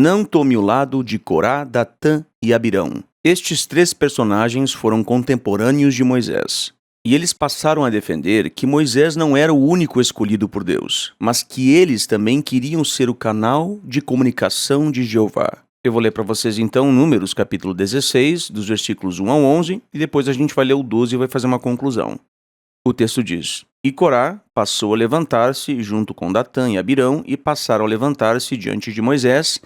Não tome o lado de Corá, Datã e Abirão. Estes 3 personagens foram contemporâneos de Moisés. E eles passaram a defender que Moisés não era o único escolhido por Deus, mas que eles também queriam ser o canal de comunicação de Jeová. Eu vou ler para vocês então Números capítulo 16, dos versículos 1 ao 11, e depois a gente vai ler o 12 e vai fazer uma conclusão. O texto diz: E Corá passou a levantar-se junto com Datã e Abirão, e passaram a levantar-se diante de Moisés,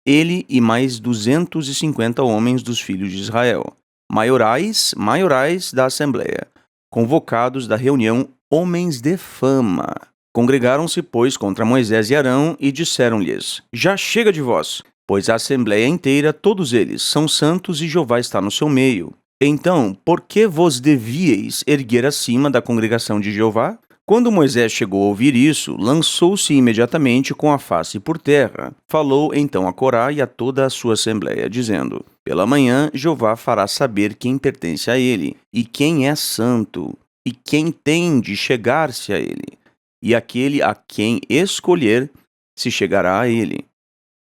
ele e mais 250 homens dos filhos de Israel, maiorais da Assembleia, convocados da reunião, homens de fama. Congregaram-se, pois, contra Moisés e Arão, e disseram-lhes: Já chega de vós, pois a Assembleia inteira, todos eles, são santos e Jeová está no seu meio. Então, por que vos devíeis erguer acima da congregação de Jeová? Quando Moisés chegou a ouvir isso, lançou-se imediatamente com a face por terra. Falou então a Corá e a toda a sua assembleia, dizendo: Pela manhã Jeová fará saber quem pertence a ele, e quem é santo, e quem tem de chegar-se a ele. E aquele a quem escolher se chegará a ele.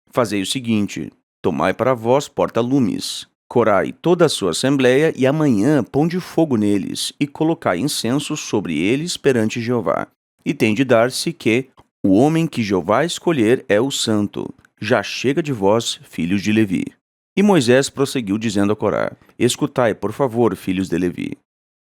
Fazei o seguinte: tomai para vós porta-lumes, Corá e toda a sua assembleia, e amanhã ponde fogo neles, e colocai incenso sobre eles perante Jeová. E tem de dar-se que o homem que Jeová escolher é o santo. Já chega de vós, filhos de Levi. E Moisés prosseguiu dizendo a Corá: Escutai, por favor, filhos de Levi.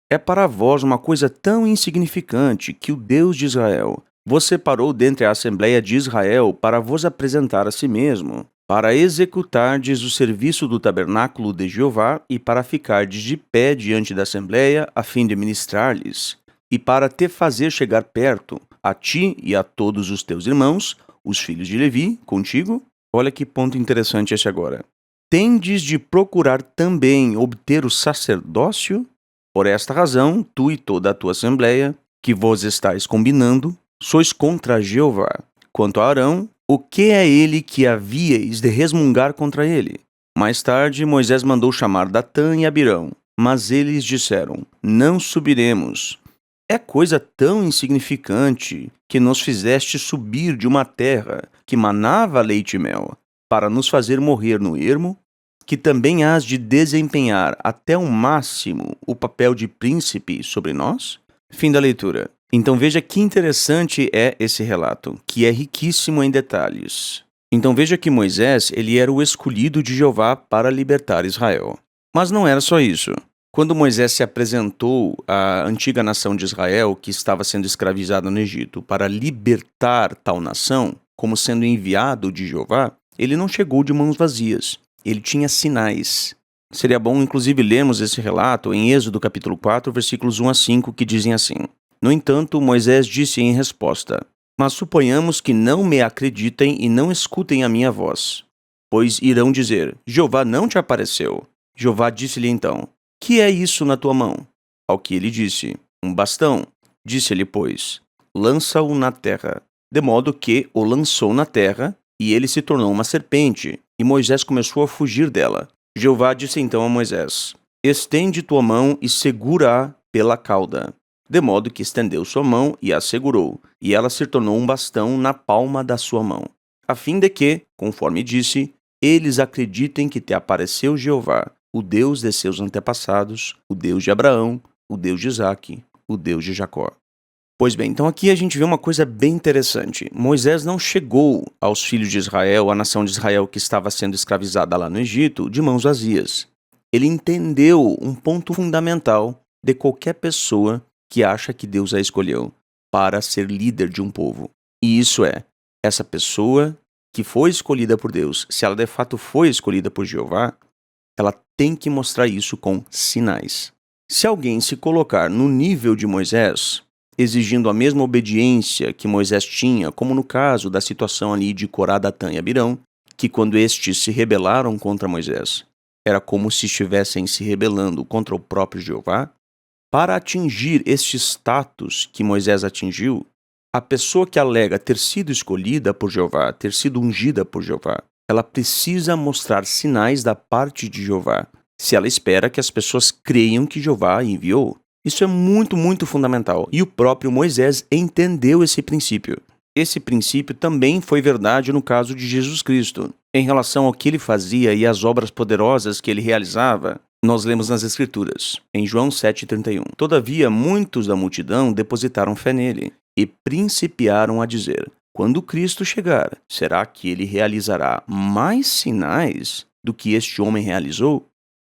É para vós uma coisa tão insignificante que o Deus de Israel vos separou dentre a Assembleia de Israel para vos apresentar a si mesmo, para executardes o serviço do tabernáculo de Jeová e para ficardes de pé diante da Assembleia a fim de ministrar-lhes, e para te fazer chegar perto, a ti e a todos os teus irmãos, os filhos de Levi, contigo. Olha que ponto interessante esse agora. Tendes de procurar também obter o sacerdócio? Por esta razão, tu e toda a tua Assembleia, que vos estáis combinando, sois contra Jeová. Quanto a Arão, o que é ele que havíeis de resmungar contra ele? Mais tarde, Moisés mandou chamar Datã e Abirão, mas eles disseram: Não subiremos. É coisa tão insignificante que nos fizeste subir de uma terra que manava leite e mel, para nos fazer morrer no ermo, que também hás de desempenhar até o máximo o papel de príncipe sobre nós? Fim da leitura. Então veja que interessante é esse relato, que é riquíssimo em detalhes. Então veja que Moisés, ele era o escolhido de Jeová para libertar Israel. Mas não era só isso. Quando Moisés se apresentou à antiga nação de Israel, que estava sendo escravizada no Egito, para libertar tal nação, como sendo enviado de Jeová, ele não chegou de mãos vazias. Ele tinha sinais. Seria bom, inclusive, lermos esse relato em Êxodo capítulo 4, versículos 1 a 5, que dizem assim: No entanto, Moisés disse em resposta: Mas suponhamos que não me acreditem e não escutem a minha voz. Pois irão dizer: Jeová não te apareceu. Jeová disse-lhe então: Que é isso na tua mão? Ao que ele disse: Um bastão. Disse-lhe, pois: Lança-o na terra. De modo que o lançou na terra, e ele se tornou uma serpente, e Moisés começou a fugir dela. Jeová disse então a Moisés: Estende tua mão e segura-a pela cauda. De modo que estendeu sua mão e a segurou, e ela se tornou um bastão na palma da sua mão, a fim de que, conforme disse, eles acreditem que te apareceu Jeová, o Deus de seus antepassados, o Deus de Abraão, o Deus de Isaque, o Deus de Jacó. Pois bem, então aqui a gente vê uma coisa bem interessante. Moisés não chegou aos filhos de Israel, à nação de Israel que estava sendo escravizada lá no Egito, de mãos vazias. Ele entendeu um ponto fundamental de qualquer pessoa que acha que Deus a escolheu para ser líder de um povo. E isso é, essa pessoa que foi escolhida por Deus, se ela de fato foi escolhida por Jeová, ela tem que mostrar isso com sinais. Se alguém se colocar no nível de Moisés, exigindo a mesma obediência que Moisés tinha, como no caso da situação ali de Corá, Datã e Abirão, que quando estes se rebelaram contra Moisés, era como se estivessem se rebelando contra o próprio Jeová. Para atingir este status que Moisés atingiu, a pessoa que alega ter sido escolhida por Jeová, ter sido ungida por Jeová, ela precisa mostrar sinais da parte de Jeová, se ela espera que as pessoas creiam que Jeová a enviou. Isso é muito, muito fundamental. E o próprio Moisés entendeu esse princípio. Esse princípio também foi verdade no caso de Jesus Cristo. Em relação ao que ele fazia e às obras poderosas que ele realizava, nós lemos nas Escrituras, em João 7,31. Todavia, muitos da multidão depositaram fé nele e principiaram a dizer: quando Cristo chegar, será que ele realizará mais sinais do que este homem realizou?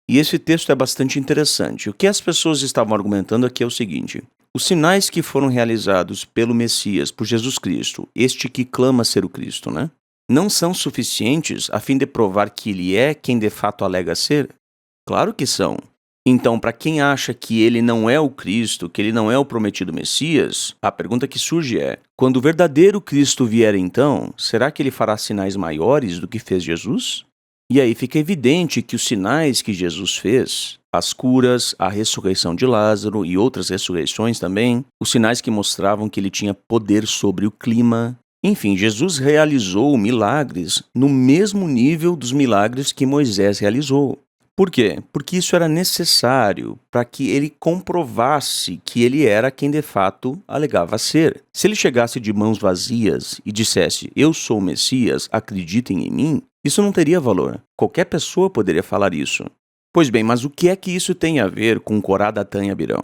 E esse texto é bastante interessante. O que as pessoas estavam argumentando aqui é o seguinte: os sinais que foram realizados pelo Messias, por Jesus Cristo, este que clama ser o Cristo, não são suficientes a fim de provar que ele é quem de fato alega ser? Claro que são. Então, para quem acha que ele não é o Cristo, que ele não é o prometido Messias, a pergunta que surge é: quando o verdadeiro Cristo vier então, será que ele fará sinais maiores do que fez Jesus? E aí fica evidente que os sinais que Jesus fez, as curas, a ressurreição de Lázaro e outras ressurreições também, os sinais que mostravam que ele tinha poder sobre o clima. Enfim, Jesus realizou milagres no mesmo nível dos milagres que Moisés realizou. Por quê? Porque isso era necessário para que ele comprovasse que ele era quem de fato alegava ser. Se ele chegasse de mãos vazias e dissesse: eu sou o Messias, acreditem em mim, isso não teria valor. Qualquer pessoa poderia falar isso. Pois bem, mas o que é que isso tem a ver com Corá, Datã e Abirão?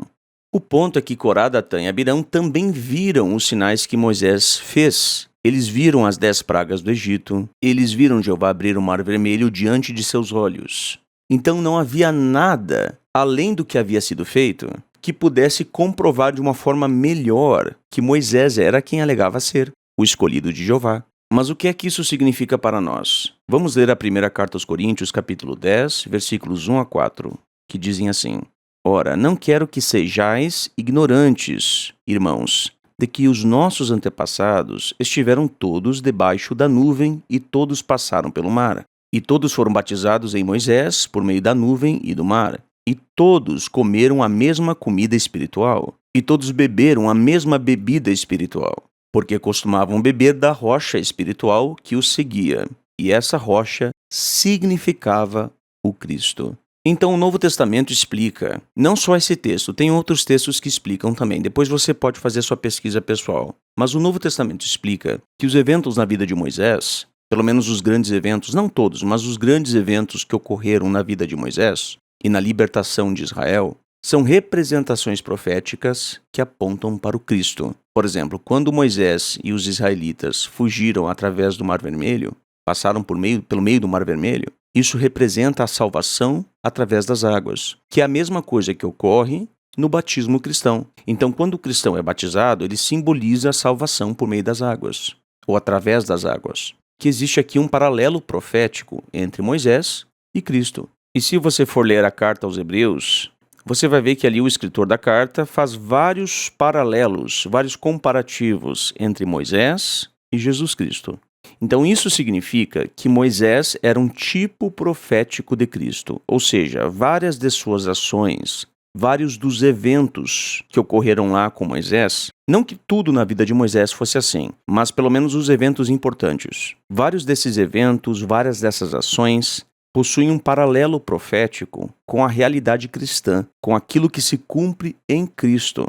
O ponto é que Corá, Datã e Abirão também viram os sinais que Moisés fez. Eles viram as 10 pragas do Egito, eles viram Jeová abrir o mar vermelho diante de seus olhos. Então não havia nada, além do que havia sido feito, que pudesse comprovar de uma forma melhor que Moisés era quem alegava ser, o escolhido de Jeová. Mas o que é que isso significa para nós? Vamos ler a primeira carta aos Coríntios, capítulo 10, versículos 1 a 4, que dizem assim: ora, não quero que sejais ignorantes, irmãos, de que os nossos antepassados estiveram todos debaixo da nuvem e todos passaram pelo mar. E todos foram batizados em Moisés por meio da nuvem e do mar. E todos comeram a mesma comida espiritual. E todos beberam a mesma bebida espiritual, porque costumavam beber da rocha espiritual que os seguia. E essa rocha significava o Cristo. Então o Novo Testamento explica, não só esse texto, tem outros textos que explicam também. Depois você pode fazer sua pesquisa pessoal. Mas o Novo Testamento explica que os eventos na vida de Moisés, pelo menos os grandes eventos, não todos, mas os grandes eventos que ocorreram na vida de Moisés e na libertação de Israel, são representações proféticas que apontam para o Cristo. Por exemplo, quando Moisés e os israelitas fugiram através do Mar Vermelho, passaram pelo meio do Mar Vermelho, isso representa a salvação através das águas, que é a mesma coisa que ocorre no batismo cristão. Então, quando o cristão é batizado, ele simboliza a salvação por meio das águas, ou através das águas. Que existe aqui um paralelo profético entre Moisés e Cristo. E se você for ler a carta aos Hebreus, você vai ver que ali o escritor da carta faz vários paralelos, vários comparativos entre Moisés e Jesus Cristo. Então isso significa que Moisés era um tipo profético de Cristo, ou seja, várias de suas ações, vários dos eventos que ocorreram lá com Moisés, não que tudo na vida de Moisés fosse assim, mas pelo menos os eventos importantes. Vários desses eventos, várias dessas ações, possuem um paralelo profético com a realidade cristã, com aquilo que se cumpre em Cristo.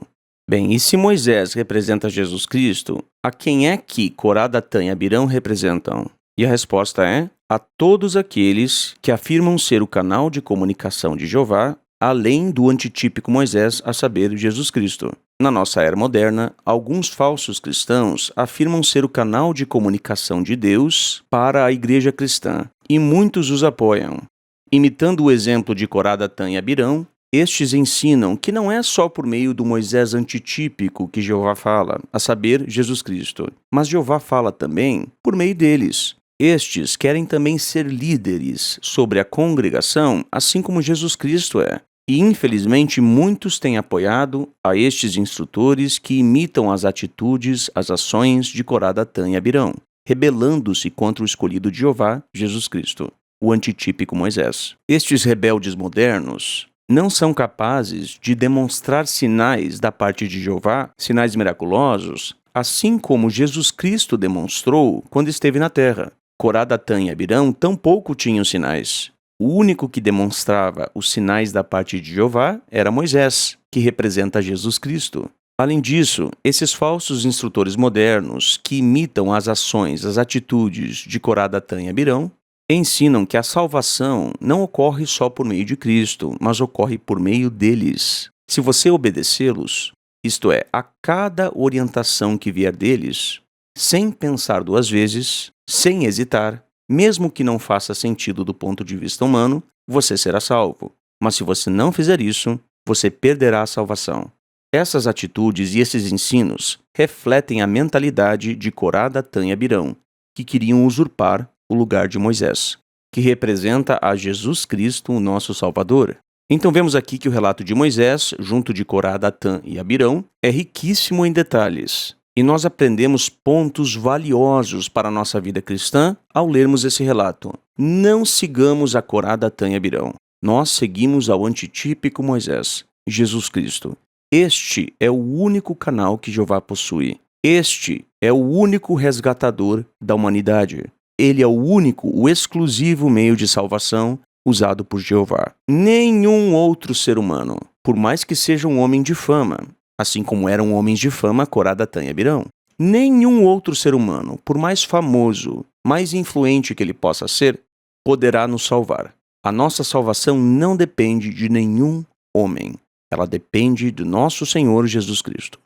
Bem, e se Moisés representa Jesus Cristo, a quem é que Corá, Datã e Abirão representam? E a resposta é: a todos aqueles que afirmam ser o canal de comunicação de Jeová, além do antitípico Moisés, a saber, Jesus Cristo. Na nossa era moderna, alguns falsos cristãos afirmam ser o canal de comunicação de Deus para a igreja cristã, e muitos os apoiam. Imitando o exemplo de Corá, Datã e Abirão, estes ensinam que não é só por meio do Moisés antitípico que Jeová fala, a saber, Jesus Cristo, mas Jeová fala também por meio deles. Estes querem também ser líderes sobre a congregação, assim como Jesus Cristo é. E, infelizmente, muitos têm apoiado a estes instrutores que imitam as atitudes, as ações de Corá, Datã e Abirão, rebelando-se contra o escolhido de Jeová, Jesus Cristo, o antitípico Moisés. Estes rebeldes modernos não são capazes de demonstrar sinais da parte de Jeová, sinais miraculosos, assim como Jesus Cristo demonstrou quando esteve na terra. Corá, Datã e Abirão tampouco tinham sinais. O único que demonstrava os sinais da parte de Jeová era Moisés, que representa Jesus Cristo. Além disso, esses falsos instrutores modernos, que imitam as ações, as atitudes de Corá, Datã e Abirão, ensinam que a salvação não ocorre só por meio de Cristo, mas ocorre por meio deles. Se você obedecê-los, isto é, a cada orientação que vier deles, sem pensar duas vezes, sem hesitar, mesmo que não faça sentido do ponto de vista humano, você será salvo. Mas se você não fizer isso, você perderá a salvação. Essas atitudes e esses ensinos refletem a mentalidade de Corá, Datã e Abirão, que queriam usurpar o lugar de Moisés, que representa a Jesus Cristo, o nosso Salvador. Então vemos aqui que o relato de Moisés, junto de Corá, Datã e Abirão, é riquíssimo em detalhes. E nós aprendemos pontos valiosos para a nossa vida cristã ao lermos esse relato. Não sigamos a Corá, Datã e Abirão. Nós seguimos ao antitípico Moisés, Jesus Cristo. Este é o único canal que Jeová possui. Este é o único resgatador da humanidade. Ele é o único, o exclusivo meio de salvação usado por Jeová. Nenhum outro ser humano, por mais que seja um homem de fama, assim como eram homens de fama Corá, Datã e Abirão, nenhum outro ser humano, por mais famoso, mais influente que ele possa ser, poderá nos salvar. A nossa salvação não depende de nenhum homem. Ela depende do nosso Senhor Jesus Cristo.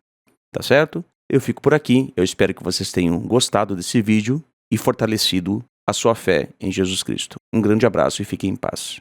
Tá certo? Eu fico por aqui. Eu espero que vocês tenham gostado desse vídeo e fortalecido a sua fé em Jesus Cristo. Um grande abraço e fiquem em paz.